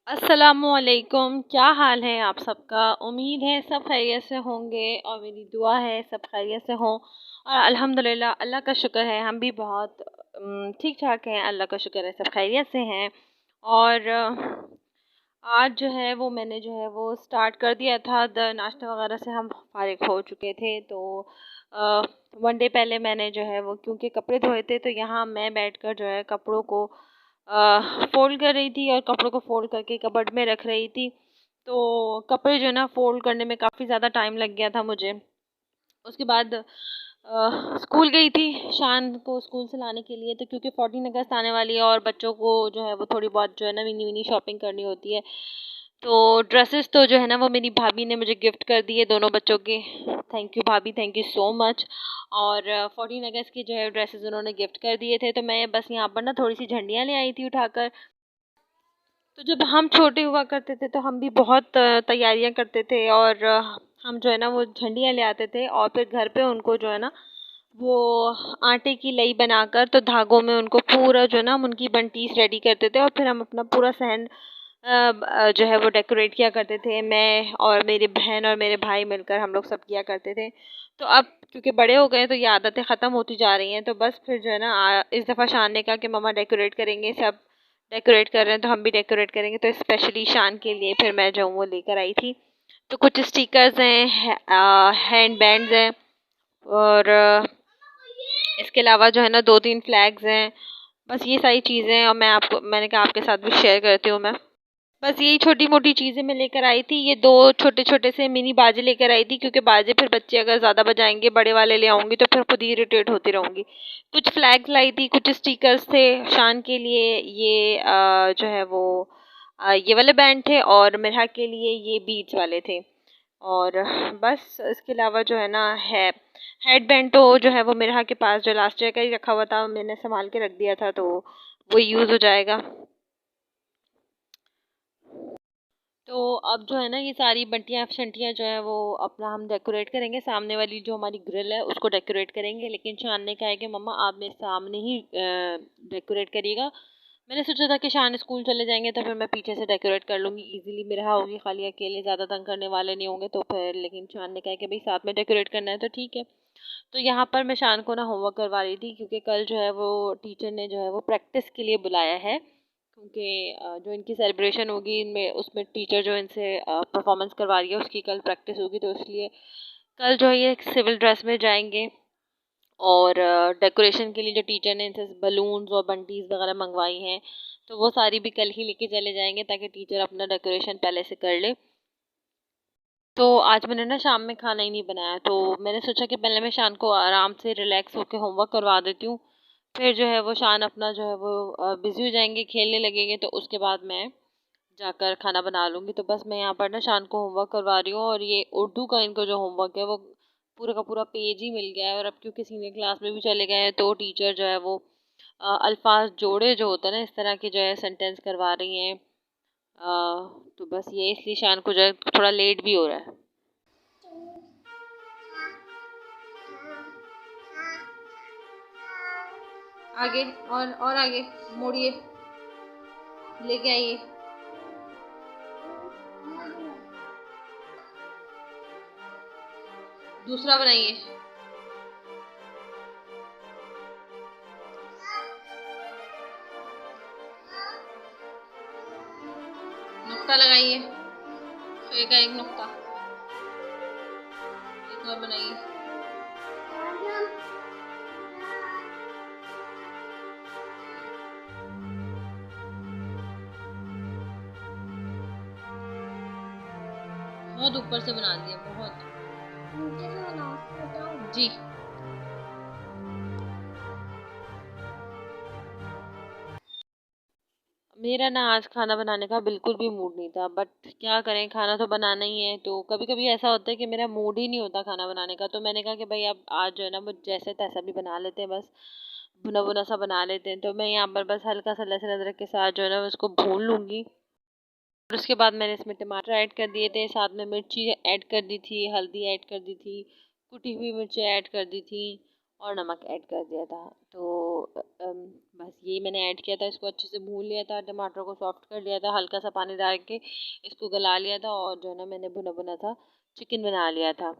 अस्सलामुअलैकुम। क्या हाल है आप सबका? उम्मीद है सब खैरियत से होंगे और मेरी दुआ है सब खैरियत से हों। और अल्हम्दुलिल्लाह अल्लाह का शुक्र है हम भी बहुत ठीक ठाक हैं। अल्लाह का शुक्र है सब खैरियत से हैं। और आज जो है वो मैंने जो है वो स्टार्ट कर दिया था। नाश्ता वगैरह से हम फारिग हो चुके थे तो वन डे पहले मैंने जो है वो क्योंकि कपड़े धोए थे तो यहाँ मैं बैठकर जो है कपड़ों को फ़ोल्ड कर रही थी और कपड़ों को फ़ोल्ड करके कबर्ड में रख रही थी। तो कपड़े जो है ना फ़ोल्ड करने में काफ़ी ज़्यादा टाइम लग गया था मुझे। उसके बाद स्कूल गई थी शान को स्कूल से लाने के लिए, तो क्योंकि 14 अगस्त आने वाली है और बच्चों को जो है वो थोड़ी बहुत जो है ना मिनी मिनी शॉपिंग करनी होती है। तो ड्रेसेस तो जो है ना वो मेरी भाभी ने मुझे गिफ्ट कर दिए दोनों बच्चों के। थैंक यू भाभी, थैंक यू सो मच। और 14 अगस्त के जो है ड्रेसेस उन्होंने गिफ्ट कर दिए थे। तो मैं बस यहाँ पर ना थोड़ी सी झंडियाँ ले आई थी उठाकर। तो जब हम छोटे हुआ करते थे तो हम भी बहुत तैयारियां करते थे और हम जो है ना वो झंडियाँ ले आते थे और फिर घर पे उनको जो है ना वो आटे की लई बनाकर तो धागों में उनको पूरा जो है ना हम उनकी बंटीस रेडी करते थे और फिर हम अपना पूरा सहन जो है वो डेकोरेट किया करते थे। मैं और मेरी बहन और मेरे भाई मिलकर हम लोग सब किया करते थे। तो अब क्योंकि बड़े हो गए तो ये आदतें ख़त्म होती जा रही हैं। तो बस फिर जो है ना इस दफ़ा शान ने कहा कि मम्मा डेकोरेट करेंगे, सब डेकोरेट कर रहे हैं तो हम भी डेकोरेट करेंगे। तो स्पेशली शान के लिए फिर मैं जो हूँ वो लेकर आई थी। तो कुछ स्टिकर्स हैं, हैंड बैंड्स हैं और इसके अलावा जो है ना 2-3 फ्लैग्स हैं। बस ये सारी चीज़ें हैं और मैंने कहा आपके साथ भी शेयर करती हूँ मैं। बस यही छोटी-मोटी चीज़ें मैं लेकर आई थी। ये 2 छोटे-छोटे से मिनी बाजे लेकर आई थी क्योंकि बाजे फिर बच्चे अगर ज़्यादा बजाएँगे, बड़े वाले ले आऊँगी तो फिर खुद ही इरिटेट होती रहूँगी। कुछ फ्लैग्स लाई थी, कुछ स्टिकर्स थे शान के लिए। ये जो है वो ये वाले बैंड थे और मिरहा के लिए ये बीड्स वाले थे। और बस इसके अलावा जो है ना है हेडबैंड तो जो है वो मिरहा के पास जो लास्ट ईयर का ही रखा हुआ था, मैंने संभाल के रख दिया था तो वो यूज़ हो जाएगा। तो अब जो है ना ये सारी बंटियाँ शंटियाँ जो है वो अपना हम डेकोरेट करेंगे। सामने वाली जो हमारी ग्रिल है उसको डेकोरेट करेंगे, लेकिन शान ने कहा है कि मम्मा आप मेरे सामने ही डेकोरेट करिएगा। मैंने सोचा था कि शान स्कूल चले जाएंगे तो फिर मैं पीछे से डेकोरेट कर लूँगी, इजीली मेरा होगी, खाली अकेले ज़्यादा तंग करने वाले नहीं होंगे तो फिर। लेकिन शान ने कहा कि भाई साथ में डेकोरेट करना है तो ठीक है। तो यहाँ पर मैं शान को ना होमवर्क करवा रही थी क्योंकि कल जो है वो टीचर ने जो है वो प्रैक्टिस के लिए बुलाया है। क्योंकि जो इनकी सेलिब्रेशन होगी इनमें उसमें टीचर जो इनसे परफॉर्मेंस करवा रही है उसकी कल प्रैक्टिस होगी, तो इसलिए कल जो है ये सिविल ड्रेस में जाएंगे। और डेकोरेशन के लिए जो टीचर ने इनसे बलून्स और बंटीज वगैरह मंगवाई हैं तो वो सारी भी कल ही लेके चले जाएंगे ताकि टीचर अपना डेकोरेशन पहले से कर ले। तो आज मैंने ना शाम में खाना ही नहीं बनाया तो मैंने सोचा कि पहले मैं शान को आराम से रिलैक्स होकर होमवर्क करवा देती हूँ। फिर जो है वो शान अपना जो है वो बिज़ी हो जाएंगे, खेलने लगेंगे, तो उसके बाद मैं जाकर खाना बना लूँगी। तो बस मैं यहाँ पर ना शान को होमवर्क करवा रही हूँ और ये उर्दू का इनको जो होमवर्क है वो पूरा का पूरा पेज ही मिल गया है। और अब क्योंकि सीनियर क्लास में भी चले गए हैं तो टीचर जो है वो अल्फाज जोड़े जो होते हैं ना इस तरह के जो है सेंटेंस करवा रही हैं। तो बस ये इसलिए शान को जो है थोड़ा लेट भी हो रहा है। आगे और आगे मोड़िए, लेके आइए। दूसरा बनाइए। नुक्ता लगाइए, एक एक नुक्ता, एक और बनाइए। बहुत ऊपर से बना दिया, बहुत। जी मेरा ना आज खाना बनाने का बिल्कुल भी मूड नहीं था, बट क्या करें, खाना तो बनाना ही है। तो कभी कभी ऐसा होता है कि मेरा मूड ही नहीं होता खाना बनाने का, तो मैंने कहा कि भाई अब आज जो है ना वो जैसे तैसा भी बना लेते हैं, बस भुना भुना सा बना लेते हैं। तो मैं यहाँ पर बस हल्का सा लहसुन अदरक के साथ जो है ना उसको भून लूँगी। और उसके बाद मैंने इसमें टमाटर ऐड कर दिए थे, साथ में मिर्ची ऐड कर दी थी, हल्दी ऐड कर दी थी, कुटी हुई मिर्ची ऐड कर दी थी और नमक ऐड कर दिया था। तो बस यही मैंने ऐड किया था, इसको अच्छे से भून लिया था, टमाटर को सॉफ्ट कर लिया था, हल्का सा पानी डाल के इसको गला लिया था और जो है ना मैंने भुना भुना था चिकन बना लिया था।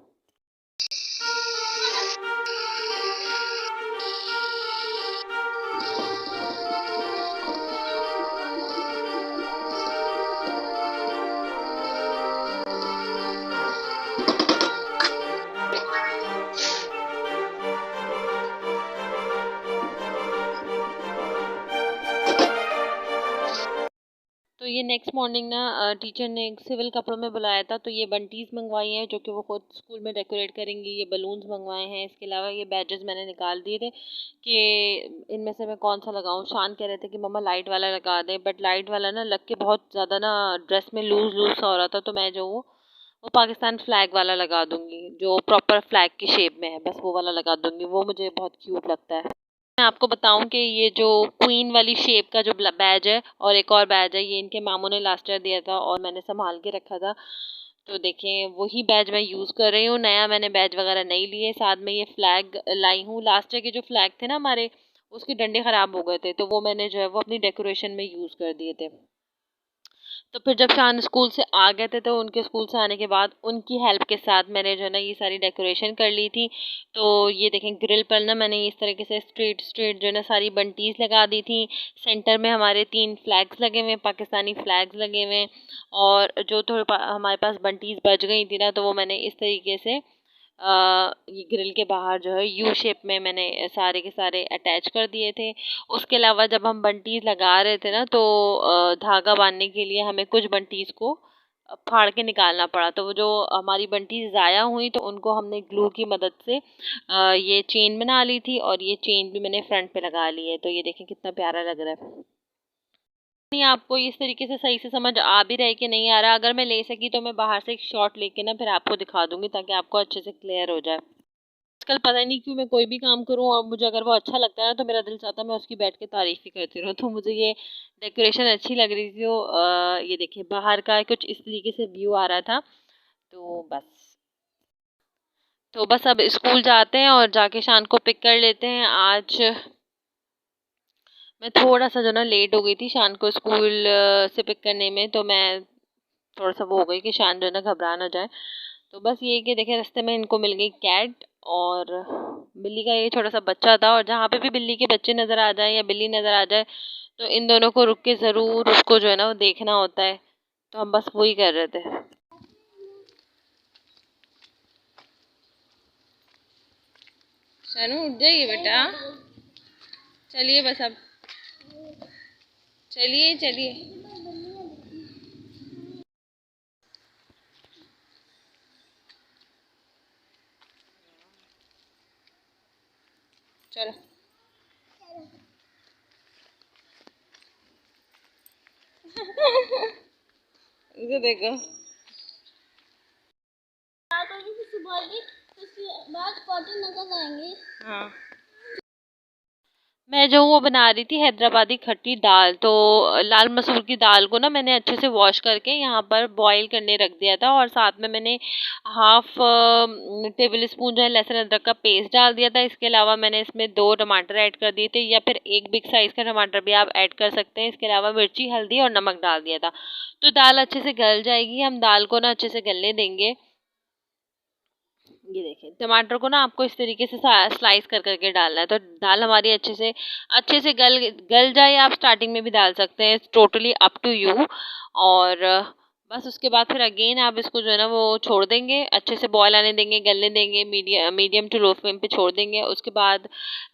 तो ये नेक्स्ट मॉर्निंग ना टीचर ने सिविल कपड़ों में बुलाया था, तो ये बंटीज़ मंगवाई हैं जो कि वो खुद स्कूल में डेकोरेट करेंगी। ये बलून्स मंगवाए हैं, इसके अलावा ये बैजेस मैंने निकाल दिए थे कि इनमें से मैं कौन सा लगाऊं। शान कह रहे थे कि मम्मा लाइट वाला लगा दें, बट लाइट वाला ना लग के बहुत ज़्यादा ना ड्रेस में लूज लूज सा हो रहा था, तो मैं जो वो पाकिस्तान फ्लैग वाला लगा दूंगी जो प्रॉपर फ्लैग की शेप में है, बस वो वाला लगा दूंगी, वो मुझे बहुत क्यूट लगता है। मैं आपको बताऊं कि ये जो क्वीन वाली शेप का जो बैज है और एक और बैज है, ये इनके मामू ने लास्ट ईयर दिया था और मैंने संभाल के रखा था। तो देखें वही बैज मैं यूज़ कर रही हूँ, नया मैंने बैज वगैरह नहीं लिए। साथ में ये फ्लैग लाई हूँ, लास्ट ईयर के जो फ्लैग थे ना हमारे, उसके डंडे ख़राब हो गए थे, तो वो मैंने जो है वो अपनी डेकोरेशन में यूज़ कर दिए थे। तो फिर जब शान स्कूल से आ गए थे, तो उनके स्कूल से आने के बाद उनकी हेल्प के साथ मैंने जो है ना ये सारी डेकोरेशन कर ली थी। तो ये देखें ग्रिल पर ना मैंने इस तरीके से स्ट्रेट स्ट्रेट जो है ना सारी बंटीज लगा दी थी। सेंटर में हमारे 3 फ्लैग्स लगे हुए हैं, पाकिस्तानी फ्लैग्स लगे हुए हैं। और जो थोड़े हमारे पास बंटीज बच गई थी ना, तो वो मैंने इस तरीके से ये ग्रिल के बाहर जो है यू शेप में मैंने सारे के सारे अटैच कर दिए थे। उसके अलावा जब हम बंटीज लगा रहे थे ना, तो धागा बांधने के लिए हमें कुछ बंटीज को फाड़ के निकालना पड़ा। तो वो जो हमारी बंटीज ज़ाया हुई, तो उनको हमने ग्लू की मदद से ये चेन बना ली थी और ये चेन भी मैंने फ्रंट पे लगा ली है। तो ये देखें कितना प्यारा लग रहा है। नहीं, आपको इस तरीके से सही से समझ आ भी रहा है कि नहीं आ रहा। अगर मैं ले सकी तो मैं बाहर से एक शॉट लेके ना फिर आपको दिखा दूंगी, ताकि आपको अच्छे से क्लियर हो जाए। आजकल पता नहीं क्यों मैं कोई भी काम करूँ और मुझे अगर वो अच्छा लगता है ना, तो मेरा दिल चाहता है मैं उसकी बैठ के तारीफ ही करती रहूँ। तो मुझे ये डेकोरेशन अच्छी लग रही थी। तो ये देखिए बाहर का कुछ इस तरीके से व्यू आ रहा था। तो बस अब स्कूल जाते हैं और जाके शान को पिक कर लेते हैं। आज मैं थोड़ा सा जो ना लेट हो गई थी शान को स्कूल से पिक करने में, तो मैं थोड़ा सा वो हो गई कि शान जो है ना घबरा ना जाए। तो बस ये कि देखे रास्ते में इनको मिल गई कैट और बिल्ली का ये छोटा सा बच्चा था। और जहाँ पे भी बिल्ली के बच्चे नज़र आ जाए या बिल्ली नज़र आ जाए, तो इन दोनों को रुक के ज़रूर उसको जो है ना वो देखना होता है। तो हम बस वही कर रहे थे। शानू उठ जाइए बेटा, चलिए बस अब, चलिए चलिए। चलो इधर देखो। हाँ, मैं जो वो बना रही थी हैदराबादी खट्टी दाल। तो लाल मसूर की दाल को ना मैंने अच्छे से वॉश करके यहाँ पर बॉईल करने रख दिया था, और साथ में मैंने हाफ टेबल स्पून जो है लहसुन अदरक का पेस्ट डाल दिया था। इसके अलावा मैंने इसमें 2 टमाटर ऐड कर दिए थे, या फिर एक बिग साइज़ का टमाटर भी आप ऐड कर सकते हैं। इसके अलावा मिर्ची हल्दी और नमक डाल दिया था। तो दाल अच्छे से गल जाएगी, हम दाल को ना अच्छे से गलने देंगे। ये देखें टमाटर को ना आपको इस तरीके से स्लाइस कर करके डालना है, तो दाल हमारी अच्छे से गल गल जाए। आप स्टार्टिंग में भी डाल सकते हैं, टोटली अप टू यू। और बस उसके बाद फिर अगेन आप इसको जो है ना वो छोड़ देंगे, अच्छे से बॉयल आने देंगे, गलने देंगे, मीडियम टू लो फ्लेम पे छोड़ देंगे। उसके बाद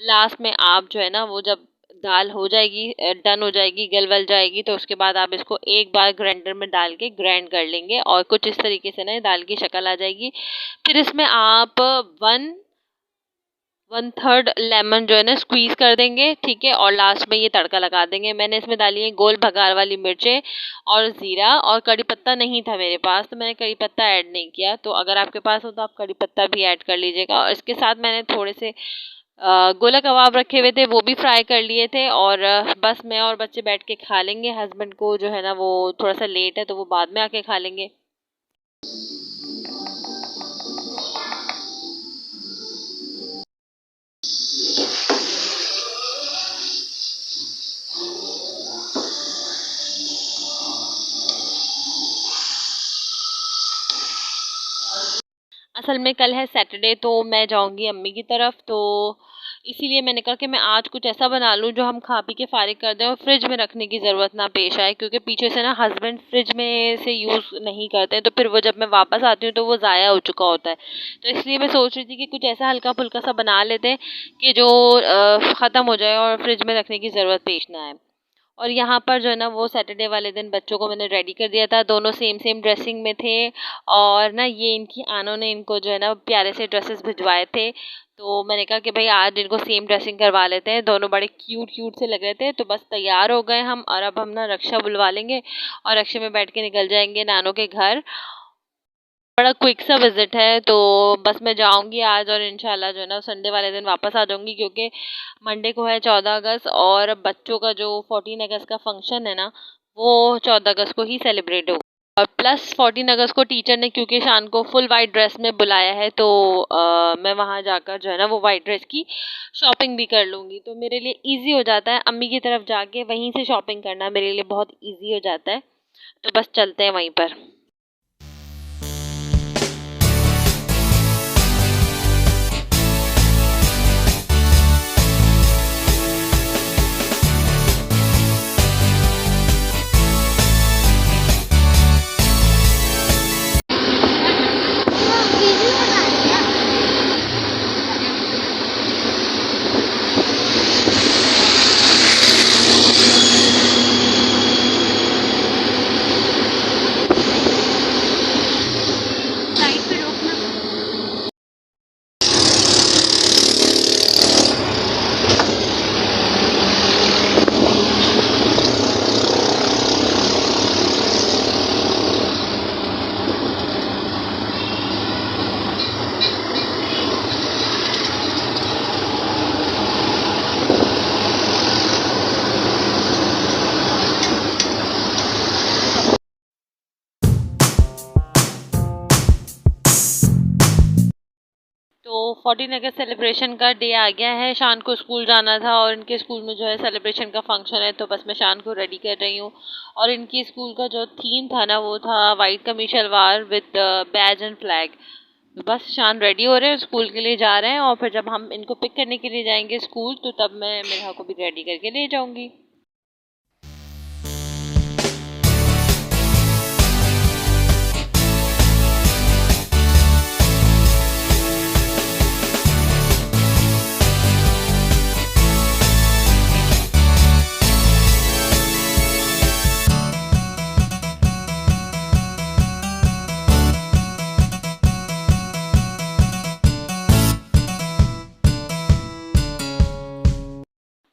लास्ट में आप जो है ना वो जब दाल हो जाएगी, डन हो जाएगी, गल वल जाएगी, तो उसके बाद आप इसको एक बार ग्राइंडर में डाल के ग्राइंड कर लेंगे और कुछ इस तरीके से ना दाल की शक्ल आ जाएगी। फिर इसमें आप 1/3 लेमन जो है ना स्क्वीज़ कर देंगे, ठीक है। और लास्ट में ये तड़का लगा देंगे। मैंने इसमें डाली है गोल भगार वाली मिर्चें और ज़ीरा, और कड़ी पत्ता नहीं था मेरे पास, तो मैंने कड़ी पत्ता ऐड नहीं किया। तो अगर आपके पास हो तो आप कड़ी पत्ता भी ऐड कर लीजिएगा। और इसके साथ मैंने थोड़े से गोला कबाब रखे हुए थे, वो भी फ्राई कर लिए थे। और बस मैं और बच्चे बैठ के खा लेंगे। हस्बैंड को जो है ना वो थोड़ा सा लेट है, तो वो बाद में आके खा लेंगे। असल में कल है सैटरडे, तो मैं जाऊंगी अम्मी की तरफ, तो इसीलिए मैंने कहा कि मैं आज कुछ ऐसा बना लूँ जो हम खा पी के फारिग कर दें और फ्रिज में रखने की ज़रूरत ना पेश आए, क्योंकि पीछे से ना हस्बैंड फ्रिज में से यूज़ नहीं करते हैं, तो फिर वो जब मैं वापस आती हूँ तो वो ज़ाया हो चुका होता है। तो इसलिए मैं सोच रही थी कि कुछ ऐसा हल्का फुल्का सा बना लेते हैं कि जो ख़त्म हो जाए और फ्रिज में रखने की ज़रूरत पेश ना आए। और यहाँ पर जो है ना वो सैटरडे वाले दिन बच्चों को मैंने रेडी कर दिया था, दोनों सेम सेम ड्रेसिंग में थे। और ना ये इनकी आनों ने इनको जो है ना प्यारे से ड्रेसेस भिजवाए थे, तो मैंने कहा कि भाई आज इनको सेम ड्रेसिंग करवा लेते हैं। दोनों बड़े क्यूट क्यूट से लग रहे थे, तो बस तैयार हो गए हम, और अब हम ना रक्षा बुलवा लेंगे और रक्षे में बैठ के निकल जाएंगे नानों के घर। बड़ा क्विक सा विजिट है, तो बस मैं जाऊंगी आज और इंशाल्लाह जो है ना संडे वाले दिन वापस आ जाऊंगी, क्योंकि मंडे को है 14 अगस्त, और बच्चों का जो 14 अगस्त का फंक्शन है ना वो 14 अगस्त को ही सेलिब्रेट होगा। और प्लस 14 अगस्त को टीचर ने क्योंकि शान को फुल वाइट ड्रेस में बुलाया है, तो मैं वहाँ जाकर जो है ना वो वाइट ड्रेस की शॉपिंग भी कर लूँगी, तो मेरे लिए ईजी हो जाता है। अम्मी की तरफ जाके वहीं से शॉपिंग करना मेरे लिए बहुत ईजी हो जाता है, तो बस चलते हैं वहीं पर। तो 14 अगस्त सेलिब्रेशन का डे आ गया है, शान को स्कूल जाना था और इनके स्कूल में जो है सेलिब्रेशन का फंक्शन है, तो बस मैं शान को रेडी कर रही हूँ। और इनकी स्कूल का जो थीम था ना वो था वाइट कमीज salwar with badge and flag. बस शान रेडी हो रहे हैं, स्कूल के लिए जा रहे हैं, और फिर जब हम इनको पिक करने के लिए जाएंगे स्कूल, तो तब मैं मेरा को भी रेडी करके ले जाऊँगी।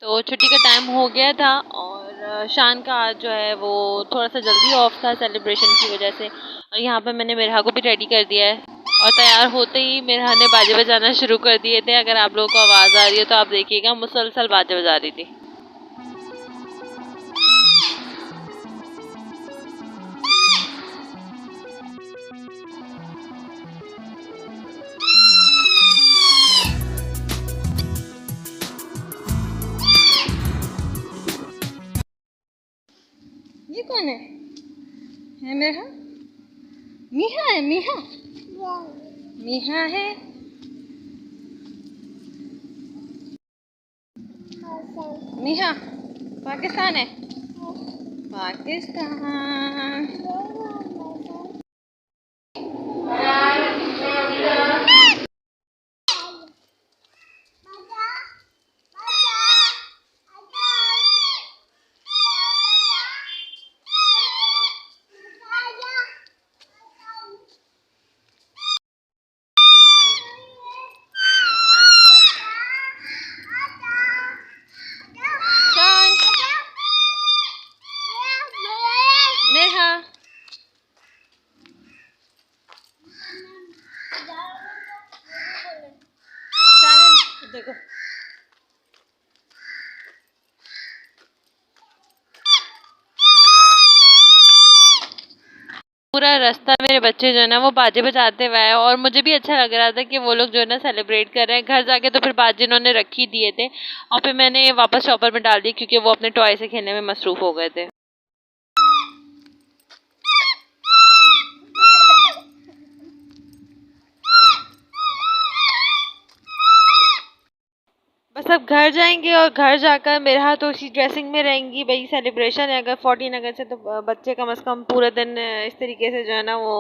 तो छुट्टी का टाइम हो गया था, और शान का आज जो है वो थोड़ा सा जल्दी ऑफ था सेलिब्रेशन की वजह से। और यहाँ पर मैंने मेरहा को भी रेडी कर दिया है, और तैयार होते ही मेरहा ने बाजे बजाना शुरू कर दिए थे। अगर आप लोगों को आवाज़ आ रही है तो आप देखिएगा, मुसलसल बाजे बजा रही थी। ये कौन है मेरहा? मीहा है, मीहा मीहा है। मीहा पाकिस्तान है, पाकिस्तान। मेरहा देखो, पूरा रास्ता मेरे बच्चे जो है ना वो बाजे बजाते हुए आए, और मुझे भी अच्छा लग रहा था कि वो लोग जो है ना सेलिब्रेट कर रहे हैं। घर जाके तो फिर बाजे इन्होंने रख ही दिए थे, और फिर मैंने वापस शॉपर में डाल दी, क्योंकि वो अपने टॉय से खेलने में मसरूफ हो गए थे। सब घर जाएंगे और घर जाकर मेरा तो उसी ड्रेसिंग में रहेंगी। भाई सेलिब्रेशन है अगर 14 अगस्त है, तो बच्चे कम से कम पूरे दिन इस तरीके से जो है ना वो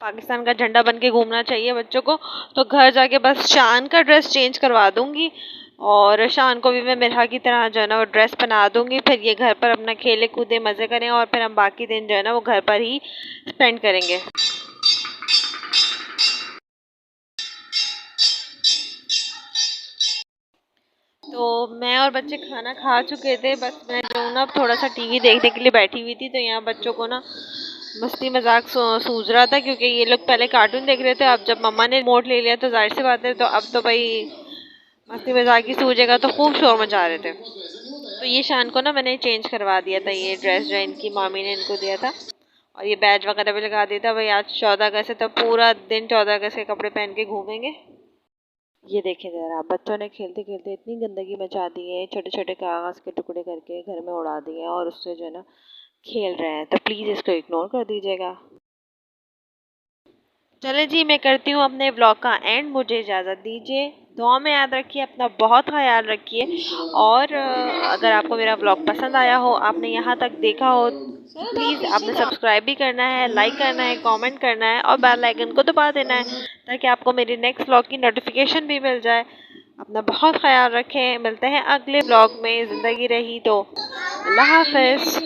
पाकिस्तान का झंडा बन के घूमना चाहिए बच्चों को। तो घर जाके बस शान का ड्रेस चेंज करवा दूंगी और शान को भी मैं मिरहा की तरह जो है ना वो ड्रेस पहना दूंगी। फिर ये घर पर अपना खेले कूदे मज़े करें और फिर हम बाकी दिन जो है ना वो घर पर ही स्पेंड करेंगे। तो मैं और बच्चे खाना खा चुके थे, बस मैं जो ना थोड़ा सा टीवी देखने के लिए बैठी हुई थी। तो यहाँ बच्चों को ना मस्ती मजाक सूझ रहा था, क्योंकि ये लोग पहले कार्टून देख रहे थे। अब जब मम्मा ने रिमोट ले लिया तो जाहिर सी बात है, तो अब तो भाई मस्ती मजाक ही सूझेगा, तो खूब शोर मचा रहे थे। तो ये शान को ना मैंने चेंज करवा दिया था, ये ड्रेस जो इनकी मामी ने इनको दिया था, और ये बैज वगैरह भी लगा दिया था। भाई आज 14 अगस्त है, तो पूरा दिन 14 अगस्त के कपड़े पहन के घूमेंगे। ये देखें ज़रा, बच्चों ने खेलते खेलते इतनी गंदगी मचा दी है, छोटे छोटे कागज़ के टुकड़े करके घर में उड़ा दिए हैं और उससे जो है ना खेल रहे हैं। तो प्लीज़ इसको इग्नोर कर दीजिएगा। चले जी, मैं करती हूँ अपने ब्लॉग का एंड, मुझे इजाज़त दीजिए। दुआ में याद रखिए, अपना बहुत ख्याल रखिए। और अगर आपको मेरा ब्लॉग पसंद आया हो, आपने यहाँ तक देखा हो, प्लीज़ आपने सब्सक्राइब भी करना है, लाइक करना है, कमेंट करना है और बेल आइकन को दबा देना है, ताकि आपको मेरी नेक्स्ट ब्लॉग की नोटिफिकेशन भी मिल जाए। अपना बहुत ख्याल रखें, मिलते हैं अगले ब्लॉग में। ज़िंदगी रही तो अल्लाह हाफ़िज़।